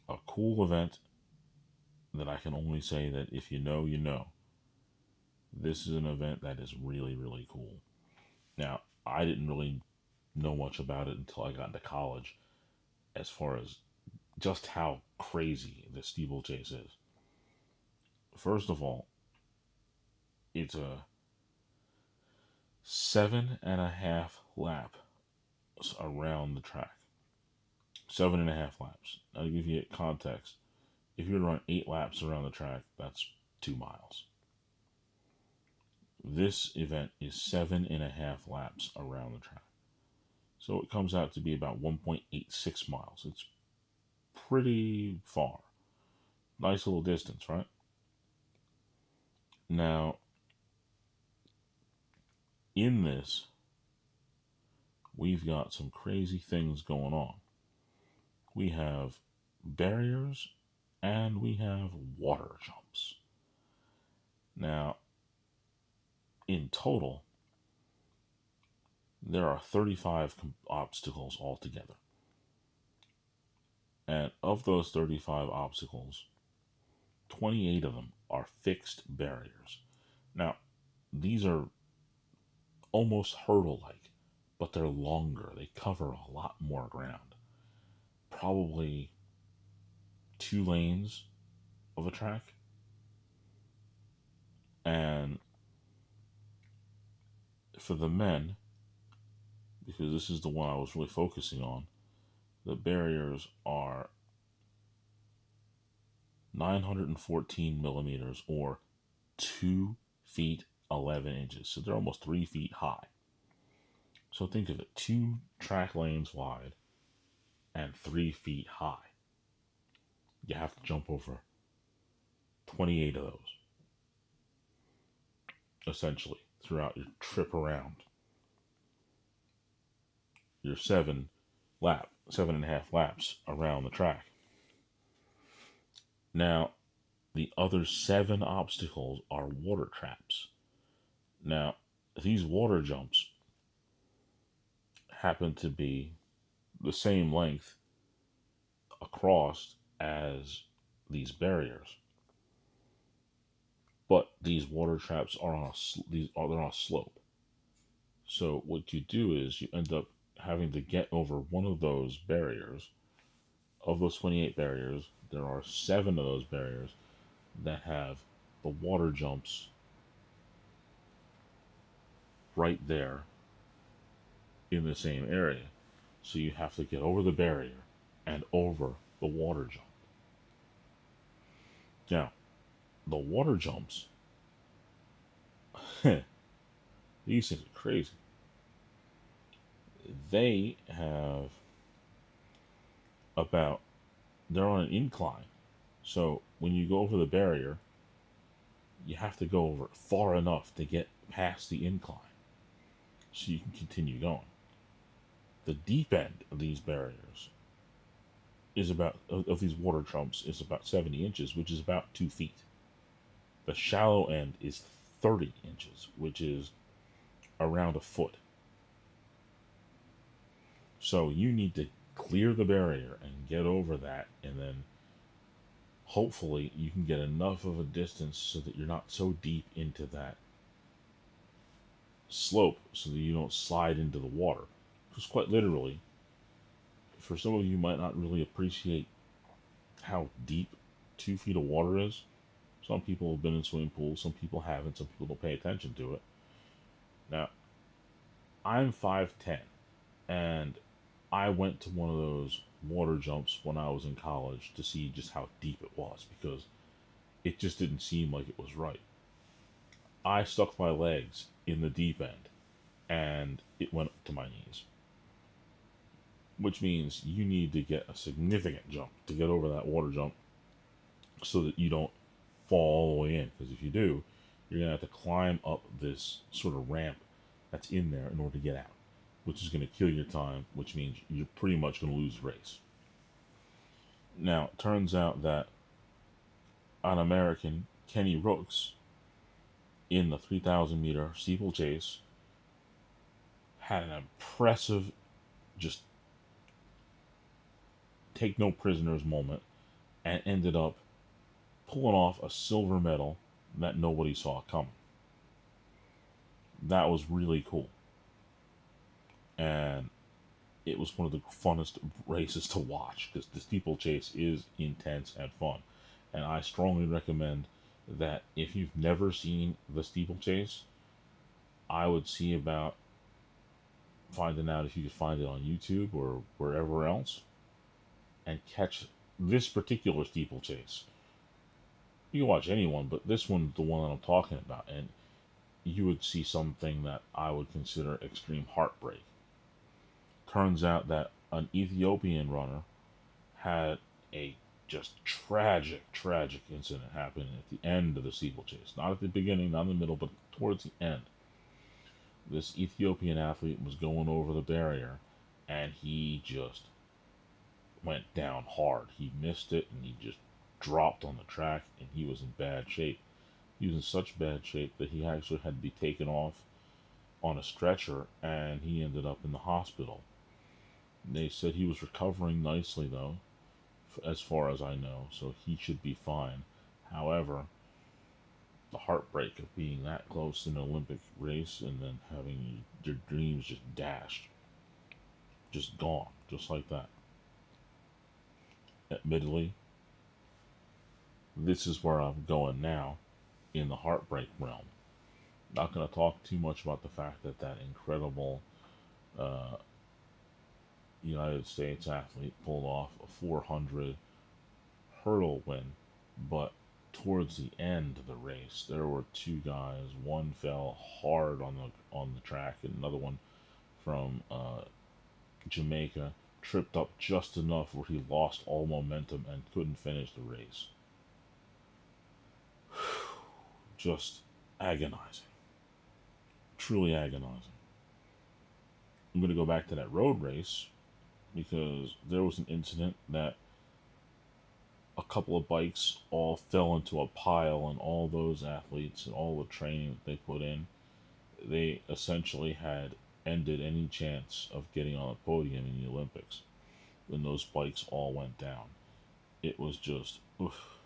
A cool event that I can only say that if you know, you know. This is an event that is really, really cool. Now, I didn't really know much about it until I got into college as far as just how crazy the steeplechase is. First of all, it's a 7.5 lap around the track. 7.5 laps. Now, to give you context, if you were to run 8 laps around the track, that's 2 miles. This event is 7.5 laps around the track. So it comes out to be about 1.86 miles. It's pretty far. Nice little distance, right? Now, in this, we've got some crazy things going on. We have barriers and we have water jumps. Now, in total, there are 35 obstacles altogether. And of those 35 obstacles, 28 of them are fixed barriers. Now, these are almost hurdle-like, but they're longer. They cover a lot more ground. Probably 2 lanes of a track. And for the men, because this is the one I was really focusing on, the barriers are 914 millimeters or 2 feet 11 inches. So they're almost 3 feet high. So think of it, 2 track lanes wide and 3 feet high. You have to jump over 28 of those, essentially, throughout your trip around your 7.5 laps around the track. Now, the other 7 obstacles are water traps. Now, these water jumps happen to be the same length across as these barriers, but these water traps are on they're on a slope. So what you do is you end up having to get over one of those barriers. Of those 28 barriers, there are 7 of those barriers that have the water jumps right there in the same area. So you have to get over the barrier and over the water jump. Now, the water jumps, these things are crazy. They have about, they're on an incline. So when you go over the barrier, you have to go over it far enough to get past the incline so you can continue going. The deep end of these barriers of these water jumps is about 70 inches, which is about 2 feet. The shallow end is 30 inches, which is around a foot. So you need to clear the barrier and get over that, and then hopefully you can get enough of a distance so that you're not so deep into that slope so that you don't slide into the water. Because quite literally, for some of you might not really appreciate how deep 2 feet of water is. Some people have been in swimming pools, some people haven't, some people don't pay attention to it. Now, I'm 5'10", and I went to one of those water jumps when I was in college to see just how deep it was because it just didn't seem like it was right. I stuck my legs in the deep end and it went up to my knees, which means you need to get a significant jump to get over that water jump so that you don't fall all the way in. Because if you do, you're going to have to climb up this sort of ramp that's in there in order to get out, which is going to kill your time, which means you're pretty much going to lose the race. Now, it turns out that an American, Kenny Rooks, in the 3,000 meter steeplechase, had an impressive, just take no prisoners moment and ended up pulling off a silver medal that nobody saw coming. That was really cool. And it was one of the funnest races to watch because the steeplechase is intense and fun. And I strongly recommend that if you've never seen the steeplechase, I would see about finding out if you could find it on YouTube or wherever else and catch this particular steeplechase. You can watch anyone, but this one's the one that I'm talking about, and you would see something that I would consider extreme heartbreak. Turns out that an Ethiopian runner had a just tragic incident happen at the end of the steeplechase. Not at the beginning, not in the middle, but towards the end. This Ethiopian athlete was going over the barrier, and he just went down hard. He missed it, and he just dropped on the track, and he was in bad shape. He was in such bad shape that he actually had to be taken off on a stretcher, and he ended up in the hospital. They said he was recovering nicely, though, as far as I know, so he should be fine. However, the heartbreak of being that close in an Olympic race and then having your dreams just dashed, just gone, just like that. Admittedly, this is where I'm going now in the heartbreak realm. Not going to talk too much about the fact that that incredible uh, United States athlete pulled off a 400 hurdle win, but towards the end of the race, there were 2 guys. One fell hard on the track, and another one from Jamaica tripped up just enough where he lost all momentum and couldn't finish the race. Just agonizing, truly agonizing. I'm going to go back to that road race because there was an incident that a couple of bikes all fell into a pile, and all those athletes and all the training that they put in they essentially had ended any chance of getting on a podium in the Olympics when those bikes all went down. It was just, oof,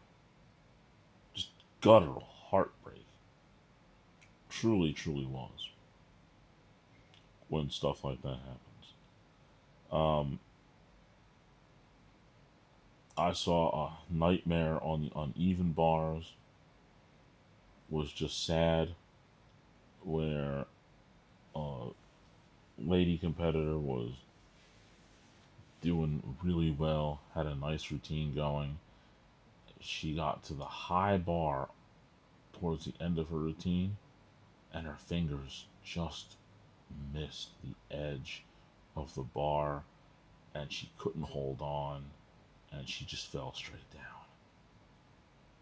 just guttural heartbreak. Truly, truly was when stuff like that happens. Um, I saw a nightmare on the uneven bars. Was just sad where a lady competitor was doing really well, had a nice routine going. She got to the high bar towards the end of her routine, and her fingers just missed the edge of the bar, and she couldn't hold on, and she just fell straight down.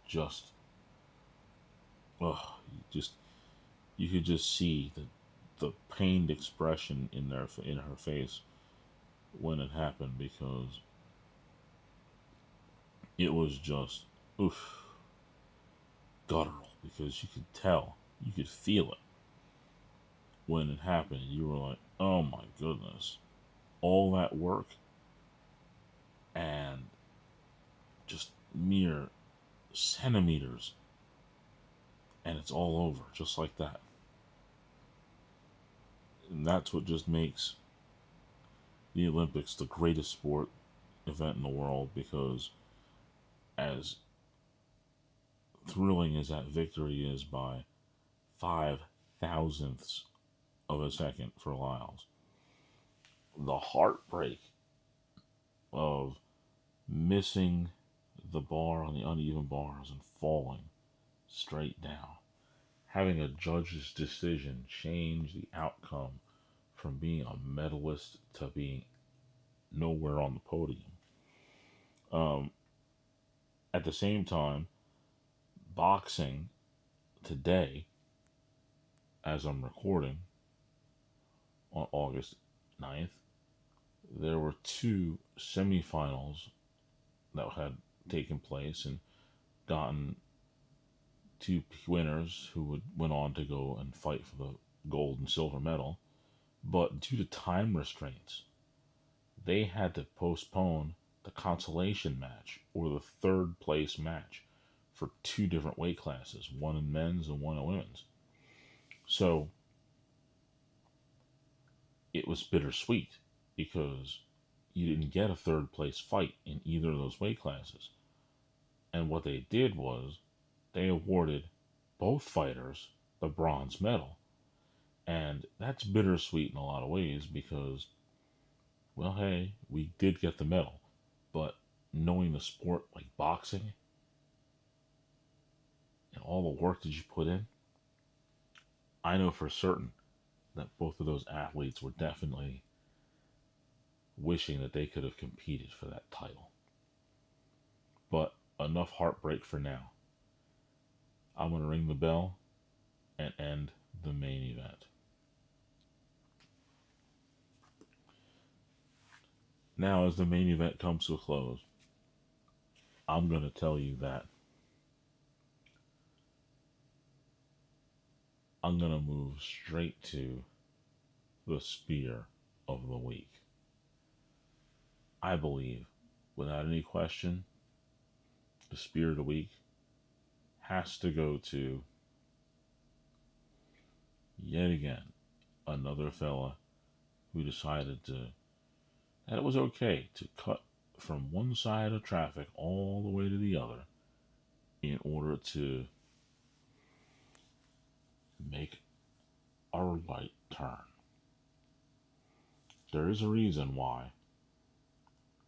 Just, ugh, you could just see the pained expression in her face when it happened because it was just oof guttural because you could tell, you could feel it when it happened. You were like, oh my goodness, all that work and just mere centimeters, and it's all over just like that. And that's what just makes the Olympics the greatest sport event in the world because as thrilling as that victory is by 5 thousandths of a second for Lyles, the heartbreak of missing the bar on the uneven bars and falling straight down, having a judge's decision change the outcome from being a medalist to being nowhere on the podium. Um, at the same time, boxing today, as I'm recording on August 9th, there were two semifinals that had taken place and gotten two winners who went on to go and fight for the gold and silver medal. But due to time restraints, they had to postpone the consolation match or the third place match for two different weight classes, one in men's and one in women's. So it was bittersweet because you didn't get a third place fight in either of those weight classes. And what they did was they awarded both fighters the bronze medal. And that's bittersweet in a lot of ways because, well, hey, we did get the medal. But knowing the sport like boxing and all the work that you put in, I know for certain that both of those athletes were definitely wishing that they could have competed for that title. But enough heartbreak for now. I'm going to ring the bell and end the main event. Now, as the main event comes to a close, I'm going to tell you that I'm going to move straight to the spear of the week. I believe, without any question, the spear of the week has to go to, yet again, another fella who decided that it was okay to cut from one side of traffic all the way to the other in order to make a right turn. There is a reason why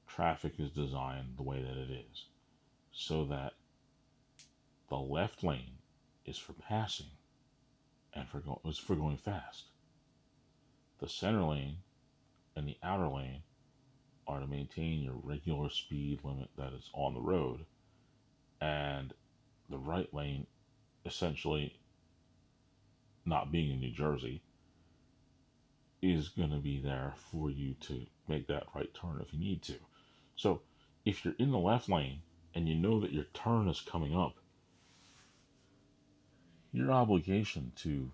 traffic is designed the way that it is, so that the left lane is for passing and is for going fast. The center lane and the outer lane are to maintain your regular speed limit that is on the road, and the right lane, essentially, not being in New Jersey, is going to be there for you to make that right turn if you need to. So, if you're in the left lane and you know that your turn is coming up, your obligation to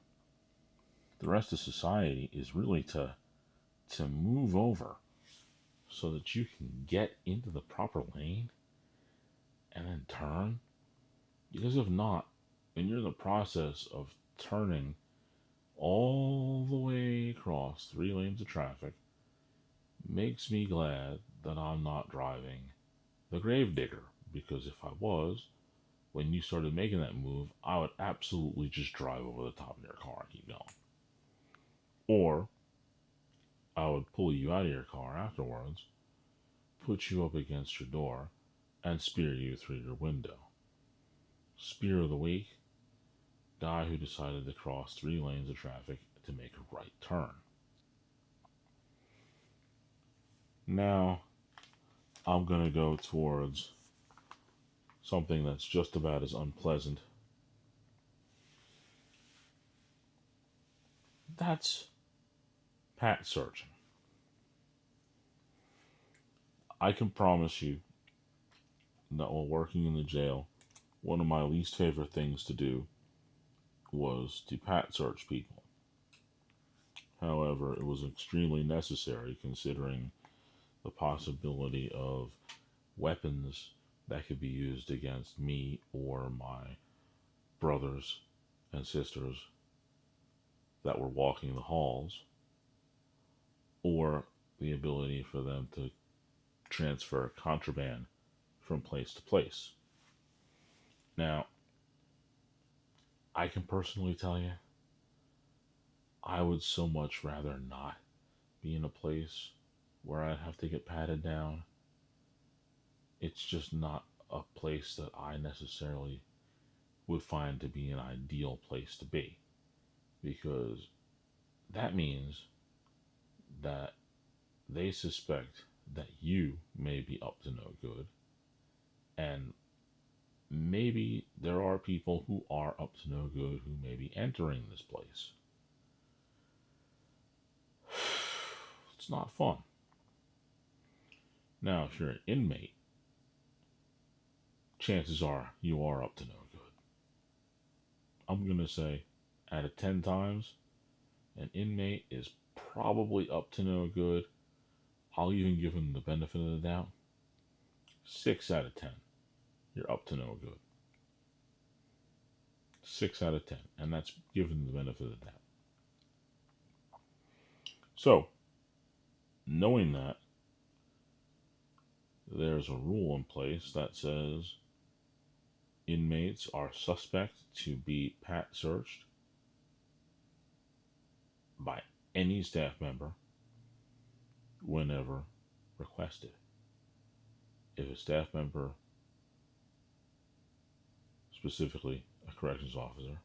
the rest of society is really to move over so that you can get into the proper lane and then turn. Because if not, when you're in the process of turning all the way across 3 lanes of traffic, makes me glad that I'm not driving the Gravedigger. Because if I was, when you started making that move, I would absolutely just drive over the top of your car and keep going. Or I would pull you out of your car afterwards, put you up against your door, and spear you through your window. Spear of the week: guy who decided to cross 3 lanes of traffic to make a right turn. Now, I'm going to go towards something that's just about as unpleasant. That's pat searching. I can promise you that while working in the jail, one of my least favorite things to do was to pat search people. However, it was extremely necessary considering the possibility of weapons that could be used against me or my brothers and sisters that were walking the halls, or the ability for them to transfer contraband from place to place. Now, I can personally tell you, I would so much rather not be in a place where I'd have to get patted down. It's just not a place that I necessarily would find to be an ideal place to be, because that means that they suspect that you may be up to no good, and maybe there are people who are up to no good who may be entering this place. It's not fun. Now, if you're an inmate, chances are you are up to no good. I'm going to say, out of 10 times, an inmate is probably up to no good. I'll even give him the benefit of the doubt. 6 out of 10, you're up to no good. 6 out of 10, and that's given the benefit of the doubt. So, knowing that, there's a rule in place that says inmates are suspect to be pat searched by any staff member whenever requested. If a staff member, specifically a corrections officer,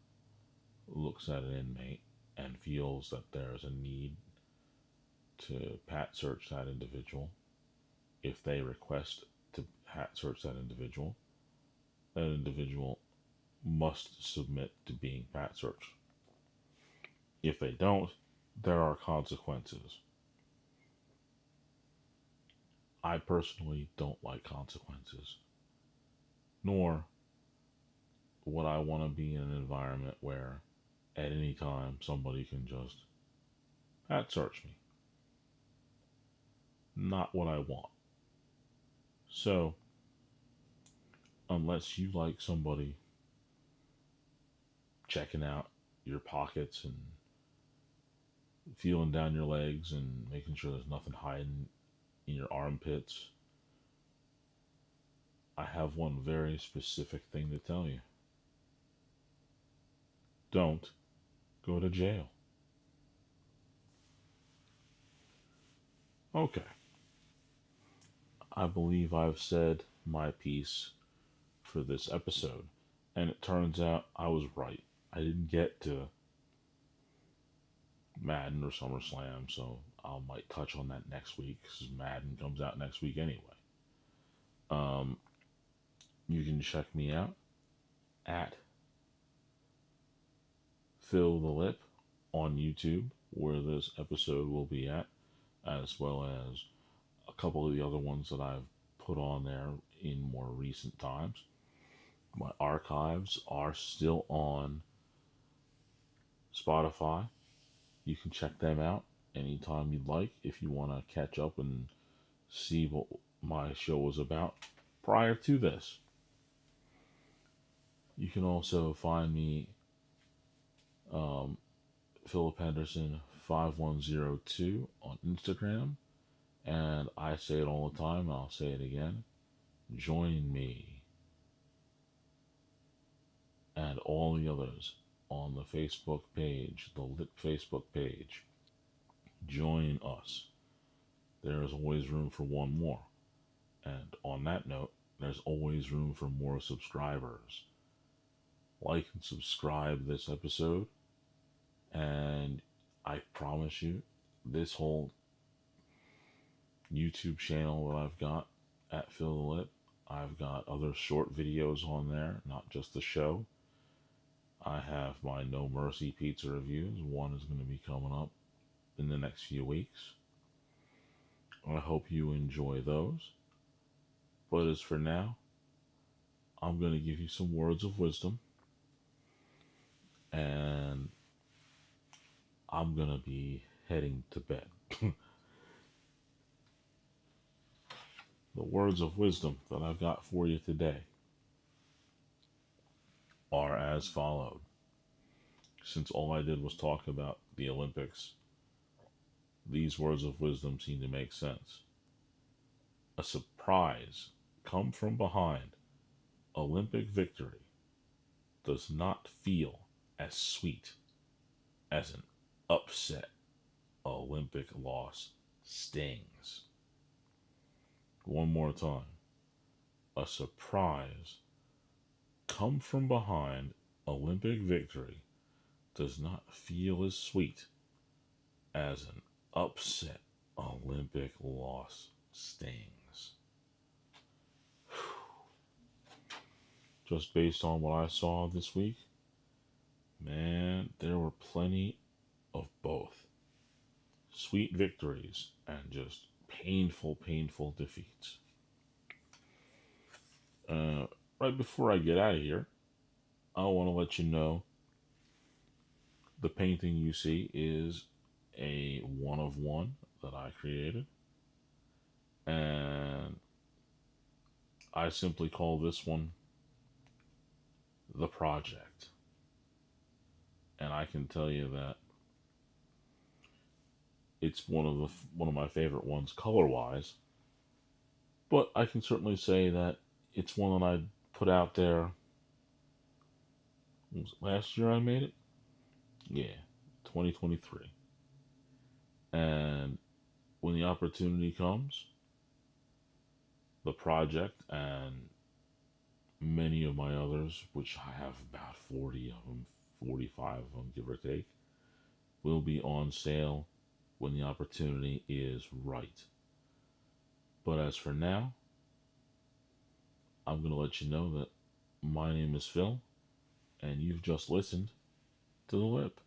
looks at an inmate and feels that there's a need to pat search that individual, if they request to pat search that individual must submit to being pat searched. If they don't, there are consequences. I personally don't like consequences, nor would I want to be in an environment where at any time somebody can just pat search me. Not what I want. So, unless you like somebody checking out your pockets and feeling down your legs and making sure there's nothing hiding in your armpits, I have one very specific thing to tell you. Don't go to jail. Okay. I believe I've said my piece for this episode, and it turns out I was right. I didn't get to Madden or SummerSlam, so I might touch on that next week because Madden comes out next week anyway. Um, you can check me out at Phil the Lip on YouTube, where this episode will be at, as well as a couple of the other ones that I've put on there in more recent times. My archives are still on Spotify You can check them out anytime you'd like if you want to catch up and see what my show was about prior to this. You can also find me, um, Philip Henderson 5102 on Instagram. And I say it all the time, and I'll say it again. Join me and all the others on the Facebook page, the Lit Facebook page. Join us. There is always room for one more. And on that note, there's always room for more subscribers. Like and subscribe this episode, and I promise you, this whole YouTube channel that I've got at Phil the Lit, I've got other short videos on there, not just the show. I have my No Mercy pizza reviews. One is going to be coming up in the next few weeks. I hope you enjoy those. But as for now, I'm going to give you some words of wisdom, and I'm going to be heading to bed. The words of wisdom that I've got for you today are as followed. Since all I did was talk about the Olympics, these words of wisdom seem to make sense. A surprise come from behind Olympic victory does not feel as sweet as an upset Olympic loss stings. One more time. A surprise come from behind Olympic victory does not feel as sweet as an upset Olympic loss stings. Just based on what I saw this week, man, there were plenty of both sweet victories and just painful defeats. Right before I get out of here, I want to let you know the painting you see is a one of one that I created. And I simply call this one The Project. And I can tell you that it's one of my favorite ones color wise. But I can certainly say that it's one that I put out there. Was it last year I made it? Yeah, 2023. And when the opportunity comes, The Project and many of my others, which I have about 40 of them, 45 of them, give or take, will be on sale when the opportunity is right. But as for now, I'm going to let you know that my name is Phil, and you've just listened to The Lip.